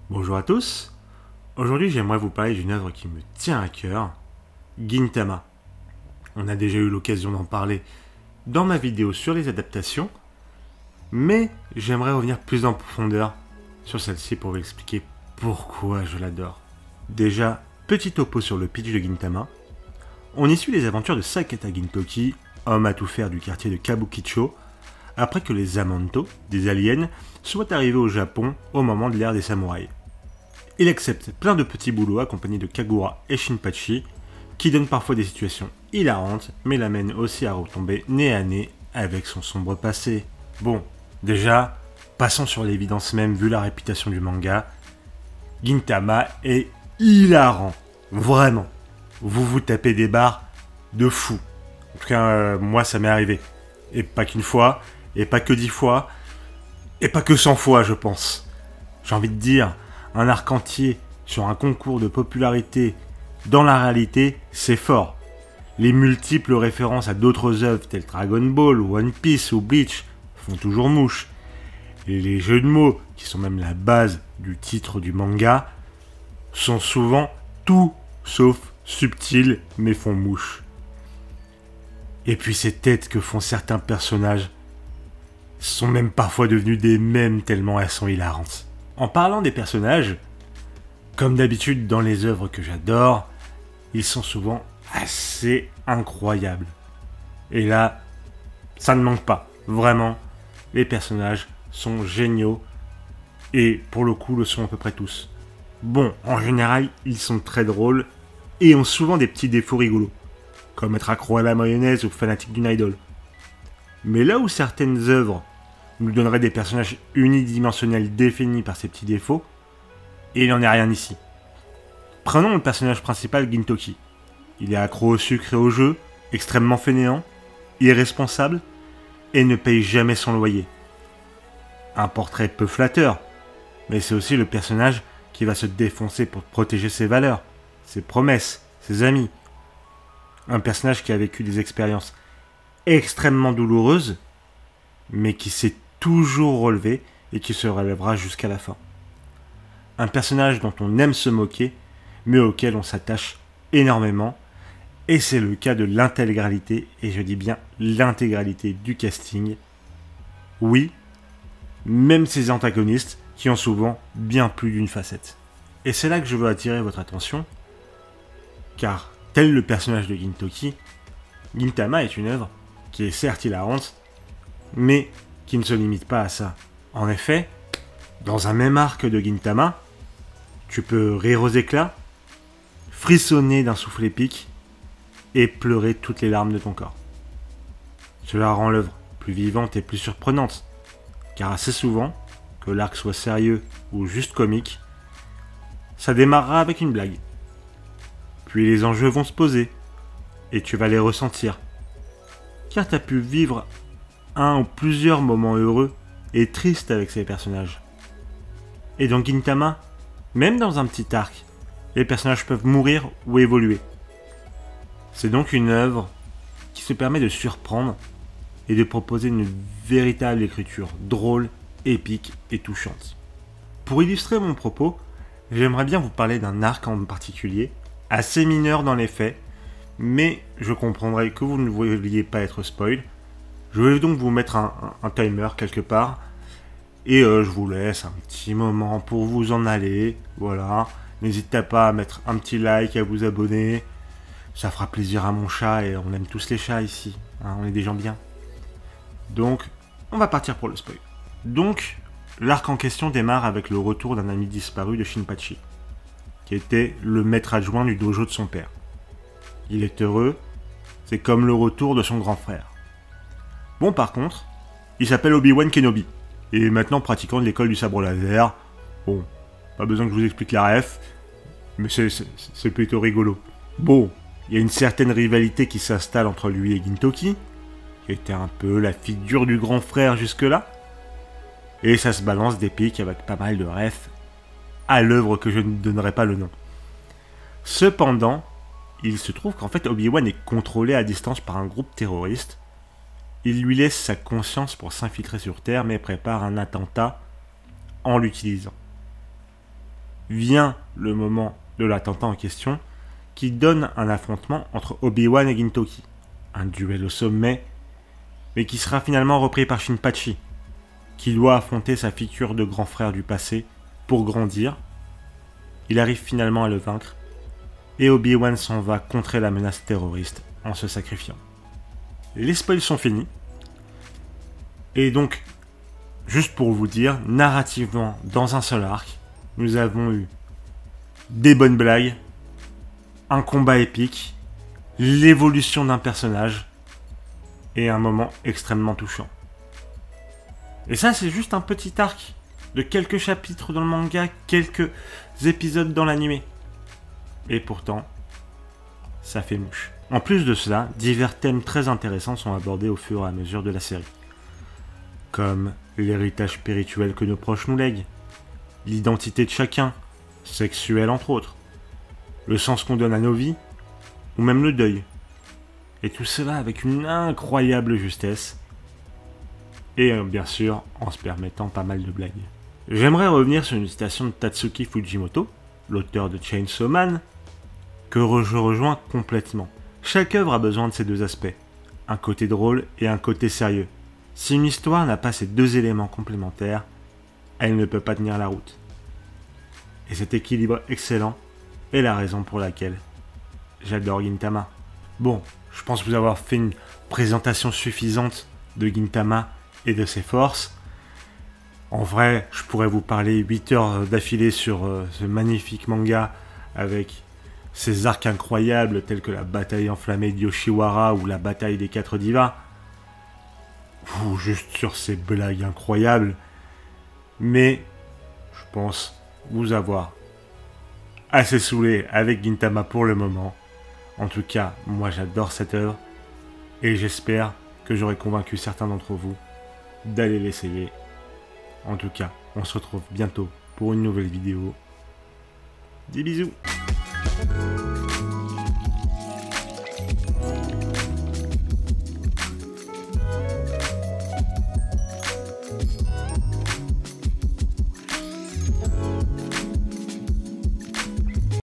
Bonjour à tous, aujourd'hui j'aimerais vous parler d'une œuvre qui me tient à cœur, Gintama. On a déjà eu l'occasion d'en parler dans ma vidéo sur les adaptations, mais j'aimerais revenir plus en profondeur sur celle-ci pour vous expliquer pourquoi je l'adore. Déjà, petit topo sur le pitch de Gintama. On y suit les aventures de Sakata Gintoki, homme à tout faire du quartier de Kabukicho, après que les Amanto, des aliens, soient arrivés au Japon au moment de l'ère des samouraïs. Il accepte plein de petits boulots accompagnés de Kagura et Shinpachi, qui donnent parfois des situations hilarantes, mais l'amènent aussi à retomber nez à nez avec son sombre passé. Bon, déjà, passons sur l'évidence même vu la réputation du manga. Gintama est hilarant, vraiment. Vous vous tapez des barres de fou. En tout cas, moi ça m'est arrivé. Et pas qu'une fois, et pas que 10 fois, et pas que 100 fois je pense. J'ai envie de dire, un arc entier sur un concours de popularité dans la réalité, c'est fort. Les multiples références à d'autres œuvres telles Dragon Ball, One Piece ou Bleach font toujours mouche. Et les jeux de mots, qui sont même la base du titre du manga, sont souvent tout sauf subtils mais font mouche. Et puis ces têtes que font certains personnages sont même parfois devenues des mèmes tellement elles sont hilarantes. En parlant des personnages, comme d'habitude dans les œuvres que j'adore, ils sont souvent assez incroyables. Et là, ça ne manque pas. Vraiment, les personnages sont géniaux et pour le coup le sont à peu près tous. Bon, en général, ils sont très drôles et ont souvent des petits défauts rigolos, comme être accro à la mayonnaise ou fanatique d'une idole. Mais là où certaines œuvres nous donneraient des personnages unidimensionnels définis par ces petits défauts, et il n'en est rien ici. Prenons le personnage principal Gintoki. Il est accro au sucre et au jeu, extrêmement fainéant, irresponsable, et ne paye jamais son loyer. Un portrait peu flatteur, mais c'est aussi le personnage qui va se défoncer pour protéger ses valeurs, ses promesses, ses amis. Un personnage qui a vécu des expériences extrêmement douloureuses, mais qui s'est toujours relevé et qui se relèvera jusqu'à la fin. Un personnage dont on aime se moquer, mais auquel on s'attache énormément, et c'est le cas de l'intégralité, et je dis bien l'intégralité du casting. Oui, même ces antagonistes qui ont souvent bien plus d'une facette. Et c'est là que je veux attirer votre attention, car tel le personnage de Gintoki, Gintama est une œuvre qui est certes hilarante, mais qui ne se limite pas à ça. En effet, dans un même arc de Gintama, tu peux rire aux éclats, frissonner d'un souffle épique et pleurer toutes les larmes de ton corps. Cela rend l'œuvre plus vivante et plus surprenante, car assez souvent, que l'arc soit sérieux ou juste comique, ça démarrera avec une blague. Puis les enjeux vont se poser, et tu vas les ressentir, car tu as pu vivre un ou plusieurs moments heureux et tristes avec ces personnages. Et dans Gintama, même dans un petit arc, les personnages peuvent mourir ou évoluer. C'est donc une œuvre qui se permet de surprendre et de proposer une véritable écriture drôle, épique et touchante. Pour illustrer mon propos, j'aimerais bien vous parler d'un arc en particulier, assez mineur dans les faits, mais je comprendrai que vous ne vouliez pas être spoil. Je vais donc vous mettre un timer quelque part, et je vous laisse un petit moment pour vous en aller, voilà. N'hésitez pas à mettre un petit like, à vous abonner, ça fera plaisir à mon chat, et on aime tous les chats ici, hein, on est des gens bien. Donc, on va partir pour le spoil. Donc, l'arc en question démarre avec le retour d'un ami disparu de Shinpachi, qui était le maître adjoint du dojo de son père. Il est heureux, c'est comme le retour de son grand frère. Bon, par contre, il s'appelle Obi-Wan Kenobi, et est maintenant pratiquant de l'école du sabre laser. Bon, pas besoin que je vous explique la ref, mais c'est plutôt rigolo. Bon, il y a une certaine rivalité qui s'installe entre lui et Gintoki, qui était un peu la figure du grand frère jusque-là, et ça se balance des pics avec pas mal de refs à l'œuvre que je ne donnerai pas le nom. Cependant, il se trouve qu'en fait Obi-Wan est contrôlé à distance par un groupe terroriste. Il lui laisse sa conscience pour s'infiltrer sur Terre, mais prépare un attentat en l'utilisant. vient le moment de l'attentat en question qui donne un affrontement entre Obi-Wan et Gintoki. Un duel au sommet, mais qui sera finalement repris par Shinpachi, qui doit affronter sa figure de grand frère du passé pour grandir. Il arrive finalement à le vaincre, et Obi-Wan s'en va contrer la menace terroriste en se sacrifiant. Les spoils sont finis, et donc, juste pour vous dire, narrativement, dans un seul arc, nous avons eu des bonnes blagues, un combat épique, l'évolution d'un personnage, et un moment extrêmement touchant. Et ça, c'est juste un petit arc de quelques chapitres dans le manga, quelques épisodes dans l'anime. Et pourtant, ça fait mouche. En plus de cela, divers thèmes très intéressants sont abordés au fur et à mesure de la série. Comme l'héritage spirituel que nos proches nous lèguent, l'identité de chacun, sexuelle entre autres, le sens qu'on donne à nos vies, ou même le deuil. Et tout cela avec une incroyable justesse, et bien sûr en se permettant pas mal de blagues. J'aimerais revenir sur une citation de Tatsuki Fujimoto, l'auteur de Chainsaw Man, que je rejoins complètement. Chaque œuvre a besoin de ces deux aspects, un côté drôle et un côté sérieux. Si une histoire n'a pas ces deux éléments complémentaires, elle ne peut pas tenir la route. Et cet équilibre excellent est la raison pour laquelle j'adore Gintama. Bon, je pense vous avoir fait une présentation suffisante de Gintama et de ses forces. En vrai, je pourrais vous parler 8 heures d'affilée sur ce magnifique manga avec ses arcs incroyables tels que la bataille enflammée de Yoshiwara ou la bataille des 4 divas. Ou juste sur ces blagues incroyables. Mais je pense vous avoir assez saoulé avec Gintama pour le moment. En tout cas, moi j'adore cette œuvre et j'espère que j'aurai convaincu certains d'entre vous d'aller l'essayer. En tout cas, on se retrouve bientôt pour une nouvelle vidéo. Des bisous.